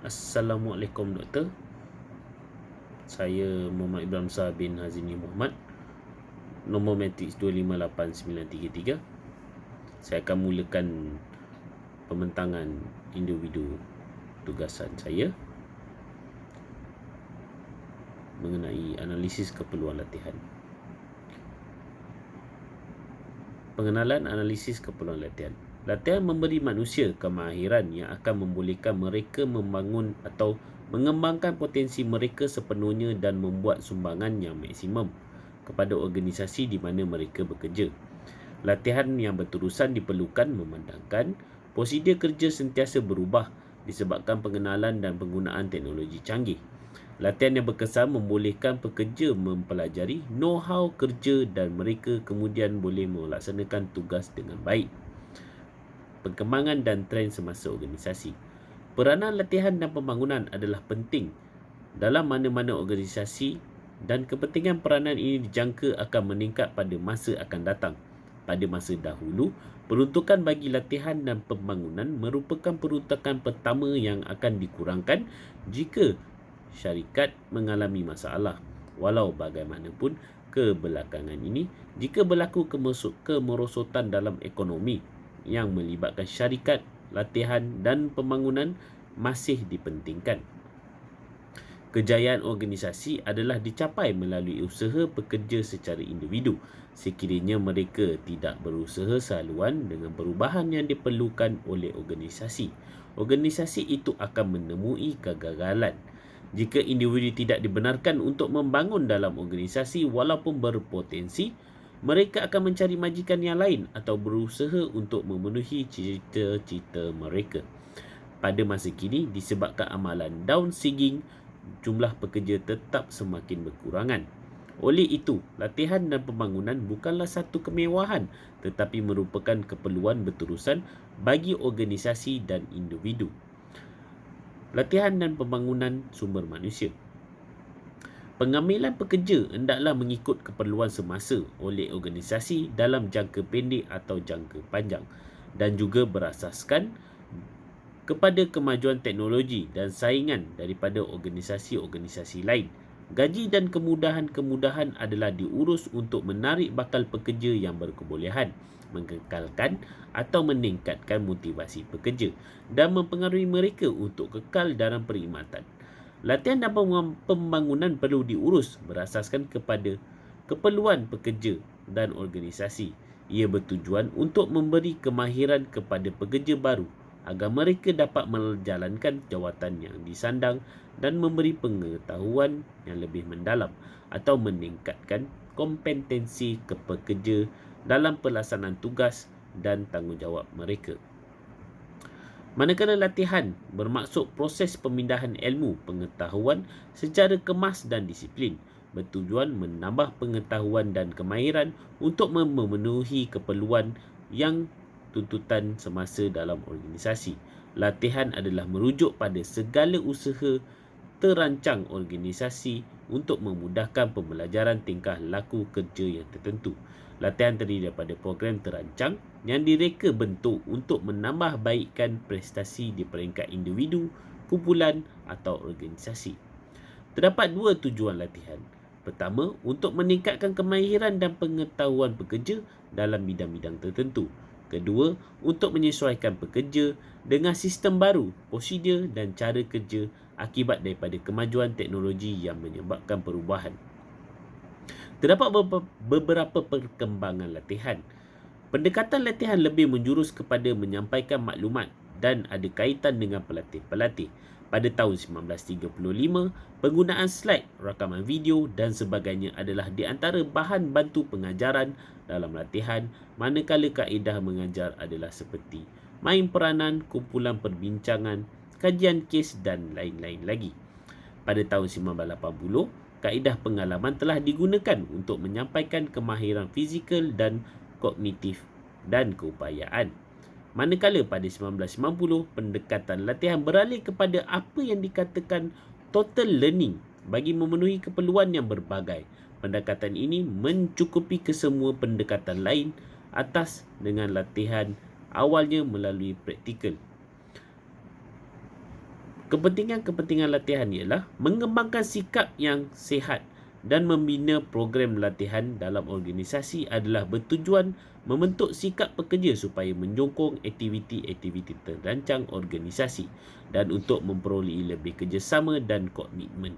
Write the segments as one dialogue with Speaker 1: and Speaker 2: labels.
Speaker 1: Assalamualaikum Doktor. Saya Muhammad Ibrahim Shah bin Hazini Muhammad, nombor matriks 258933. Saya akan mulakan pembentangan individu tugasan saya mengenai analisis keperluan latihan. Pengenalan analisis keperluan latihan. Latihan memberi manusia kemahiran yang akan membolehkan mereka membangun atau mengembangkan potensi mereka sepenuhnya dan membuat sumbangan yang maksimum kepada organisasi di mana mereka bekerja. Latihan yang berterusan diperlukan memandangkan prosedur kerja sentiasa berubah disebabkan pengenalan dan penggunaan teknologi canggih. Latihan yang berkesan membolehkan pekerja mempelajari know-how kerja dan mereka kemudian boleh melaksanakan tugas dengan baik. Perkembangan dan trend semasa organisasi. Peranan latihan dan pembangunan adalah penting dalam mana-mana organisasi dan kepentingan peranan ini dijangka akan meningkat pada masa akan datang. Pada masa dahulu, peruntukan bagi latihan dan pembangunan merupakan peruntukan pertama yang akan dikurangkan jika syarikat mengalami masalah. Walau bagaimanapun, kebelakangan ini, jika berlaku kemerosotan dalam ekonomi yang melibatkan syarikat, latihan dan pembangunan masih dipentingkan. Kejayaan organisasi adalah dicapai melalui usaha pekerja secara individu, sekiranya mereka tidak berusaha sehaluan dengan perubahan yang diperlukan oleh organisasi. Organisasi itu akan menemui kegagalan. Jika individu tidak dibenarkan untuk membangun dalam organisasi walaupun berpotensi, mereka akan mencari majikan yang lain atau berusaha untuk memenuhi cita-cita mereka. Pada masa kini, disebabkan amalan downsizing, jumlah pekerja tetap semakin berkurangan. Oleh itu, latihan dan pembangunan bukanlah satu kemewahan tetapi merupakan keperluan berterusan bagi organisasi dan individu. Latihan dan pembangunan sumber manusia. Pengambilan pekerja hendaklah mengikut keperluan semasa oleh organisasi dalam jangka pendek atau jangka panjang dan juga berasaskan kepada kemajuan teknologi dan saingan daripada organisasi-organisasi lain. Gaji dan kemudahan-kemudahan adalah diurus untuk menarik bakal pekerja yang berkebolehan, mengekalkan atau meningkatkan motivasi pekerja dan mempengaruhi mereka untuk kekal dalam perkhidmatan. Latihan dan pembangunan perlu diurus berasaskan kepada keperluan pekerja dan organisasi. Ia bertujuan untuk memberi kemahiran kepada pekerja baru agar mereka dapat menjalankan jawatan yang disandang dan memberi pengetahuan yang lebih mendalam atau meningkatkan kompetensi pekerja dalam pelaksanaan tugas dan tanggungjawab mereka. Manakala latihan bermaksud proses pemindahan ilmu pengetahuan secara kemas dan disiplin, bertujuan menambah pengetahuan dan kemahiran untuk memenuhi keperluan yang tuntutan semasa dalam organisasi. Latihan adalah merujuk pada segala usaha terancang organisasi untuk memudahkan pembelajaran tingkah laku kerja yang tertentu. Latihan terdiri daripada program terancang yang direka bentuk untuk menambah baikkan prestasi di peringkat individu, kumpulan atau organisasi. Terdapat dua tujuan latihan. Pertama, untuk meningkatkan kemahiran dan pengetahuan pekerja dalam bidang-bidang tertentu. Kedua, untuk menyesuaikan pekerja dengan sistem baru, prosedur dan cara kerja akibat daripada kemajuan teknologi yang menyebabkan perubahan. Terdapat beberapa perkembangan latihan. Pendekatan latihan lebih menjurus kepada menyampaikan maklumat dan ada kaitan dengan pelatih-pelatih. Pada tahun 1935, penggunaan slide, rakaman video dan sebagainya adalah di antara bahan bantu pengajaran dalam latihan, manakala kaedah mengajar adalah seperti main peranan, kumpulan perbincangan, kajian kes dan lain-lain lagi. Pada tahun 1980, kaedah pengalaman telah digunakan untuk menyampaikan kemahiran fizikal dan kognitif dan keupayaan. Manakala pada 1990, pendekatan latihan beralih kepada apa yang dikatakan total learning bagi memenuhi keperluan yang berbagai. Pendekatan ini mencukupi kesemua pendekatan lain atas dengan latihan awalnya melalui praktikal. Kepentingan-kepentingan latihan ialah mengembangkan sikap yang sihat dan membina program latihan dalam organisasi adalah bertujuan membentuk sikap pekerja supaya menjongkong aktiviti-aktiviti terancang organisasi dan untuk memperoleh lebih kerjasama dan komitmen.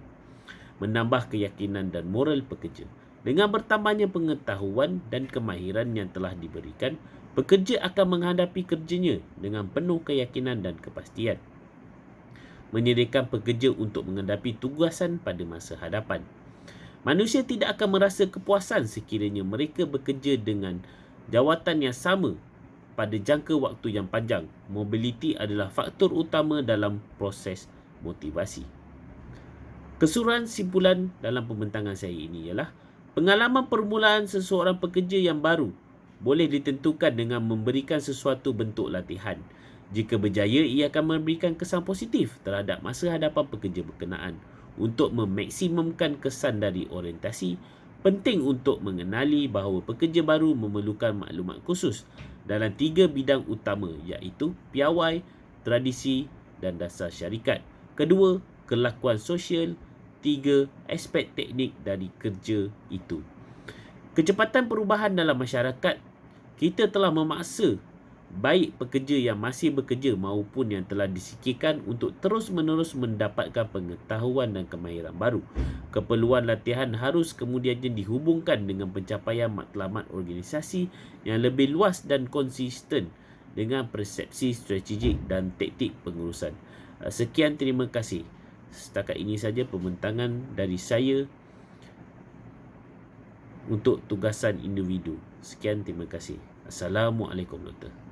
Speaker 1: Menambah keyakinan dan moral pekerja. Dengan bertambahnya pengetahuan dan kemahiran yang telah diberikan, pekerja akan menghadapi kerjanya dengan penuh keyakinan dan kepastian. Menyediakan pekerja untuk menghadapi tugasan pada masa hadapan. Manusia tidak akan merasa kepuasan sekiranya mereka bekerja dengan jawatan yang sama pada jangka waktu yang panjang. Mobiliti adalah faktor utama dalam proses motivasi. Keseluruhan simpulan dalam pembentangan saya ini ialah pengalaman permulaan seseorang pekerja yang baru boleh ditentukan dengan memberikan sesuatu bentuk latihan. Jika berjaya, ia akan memberikan kesan positif terhadap masa hadapan pekerja berkenaan. Untuk memaksimumkan kesan dari orientasi, penting untuk mengenali bahawa pekerja baru memerlukan maklumat khusus dalam 3 bidang utama iaitu piawai, tradisi dan dasar syarikat. Kedua, kelakuan sosial. 3, aspek teknik dari kerja itu. Kecepatan perubahan dalam masyarakat, kita telah memaksa baik pekerja yang masih bekerja maupun yang telah disingkirkan untuk terus-menerus mendapatkan pengetahuan dan kemahiran baru. Keperluan latihan harus kemudian dihubungkan dengan pencapaian matlamat organisasi yang lebih luas dan konsisten dengan persepsi strategik dan taktik pengurusan. Sekian, terima kasih. Setakat ini saja pembentangan dari saya untuk tugasan individu. Sekian, terima kasih. Assalamualaikum, Doktor.